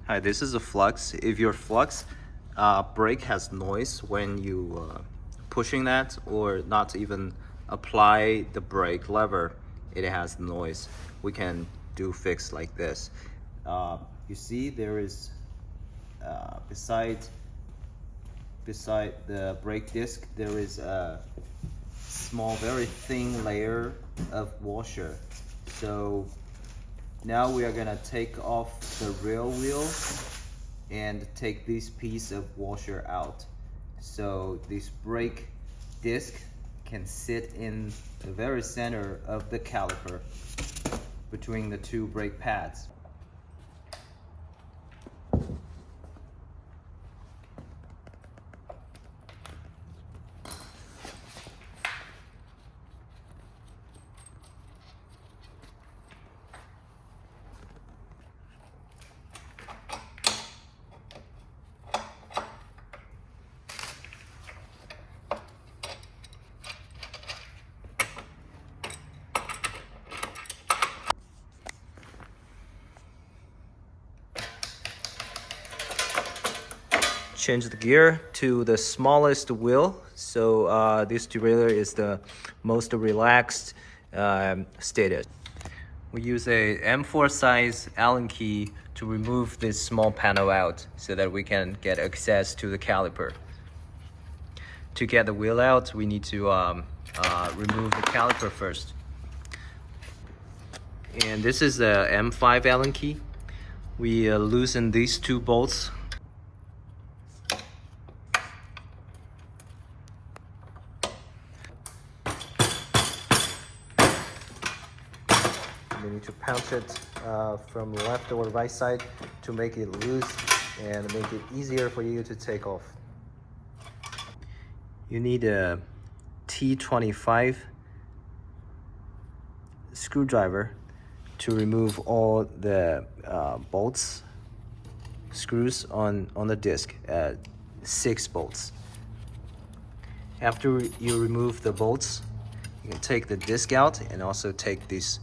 Hi, this is a Flux. If your Flux brake has noise when you pushing that or not even apply the brake lever, it has noise. We can do fix like this. You see there is beside the brake disc there is a small, very thin layer of washer. So now we are gonna take off the rear wheel and take this piece of washer out. So this brake disc can sit in the very center of the caliper between the two brake pads. Change the gear to the smallest wheel, so this derailleur is the most relaxed status. We use a M4 size Allen key to remove this small panel out so that we can get access to the caliper. To get the wheel out, we need to remove the caliper first. And this is the M5 Allen key. We loosen these two bolts. We need to punch it from left or right side to make it loose and make it easier for you to take off. You need a T25 screwdriver to remove all the bolts, screws on the disc, 6 bolts. After you remove the bolts, you can take the disc out and also take this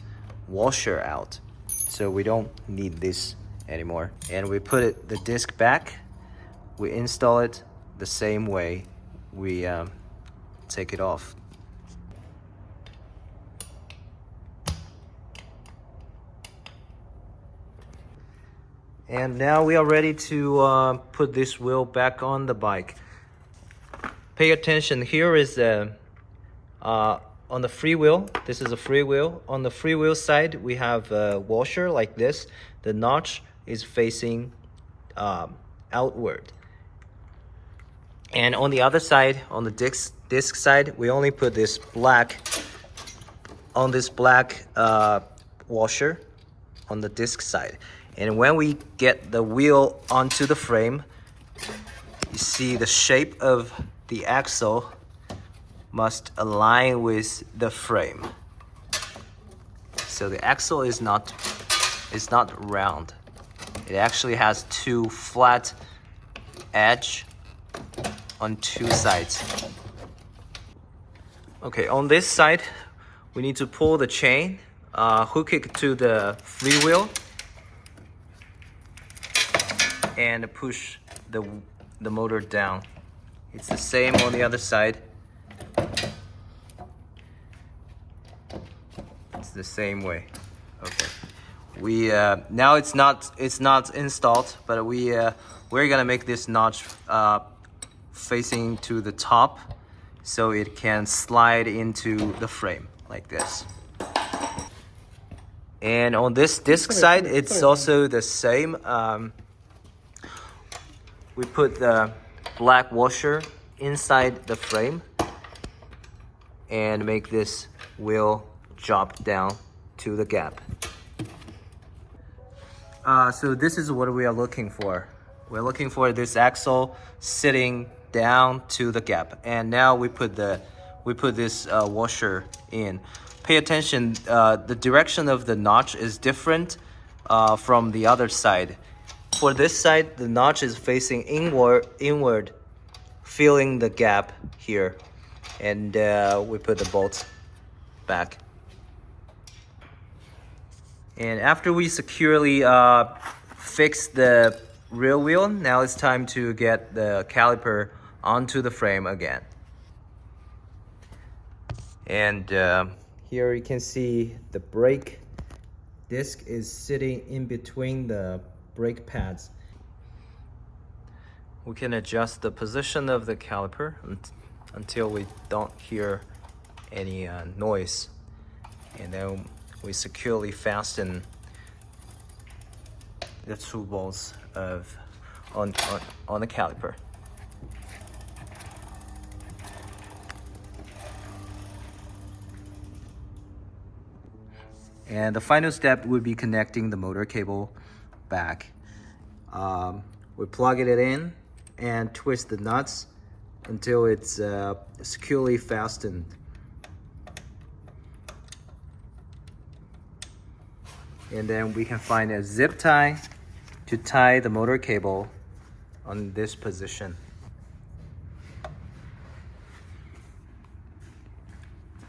washer out, so we don't need this anymore. And we put the disc back. We install it the same way we take it off. And now we are ready to put this wheel back on the bike. Pay attention, here is on the freewheel, this is a freewheel. On the freewheel side, we have a washer like this. The notch is facing outward. And on the other side, on the disc side, we only put this black, on this black washer on the disc side. And when we get the wheel onto the frame, you see the shape of the axle must align with the frame. So the axle is not round. It actually has two flat edge on two sides. Okay, on this side, we need to pull the chain, hook it to the freewheel, and push the motor down. It's the same on the other side. It's the same way. Okay. We now it's not installed, but we're gonna make this notch facing to the top, so it can slide into the frame like this. And on this disc side, it's also the same. We put the black washer inside the frame and make this wheel drop down to the gap. So this is what we are looking for. We're looking for this axle sitting down to the gap, and now we put this washer in. Pay attention, the direction of the notch is different from the other side. For this side, the notch is facing inward, filling the gap here, and we put the bolts back. And after we securely fix the rear wheel. Now it's time to get the caliper onto the frame again. And here you can see the brake disc is sitting in between the brake pads. We can adjust the position of the caliper until we don't hear any noise, and then we securely fasten the two bolts on the caliper. And the final step would be connecting the motor cable back. We plug it in and twist the nuts until it's securely fastened. And then we can find a zip tie to tie the motor cable on this position.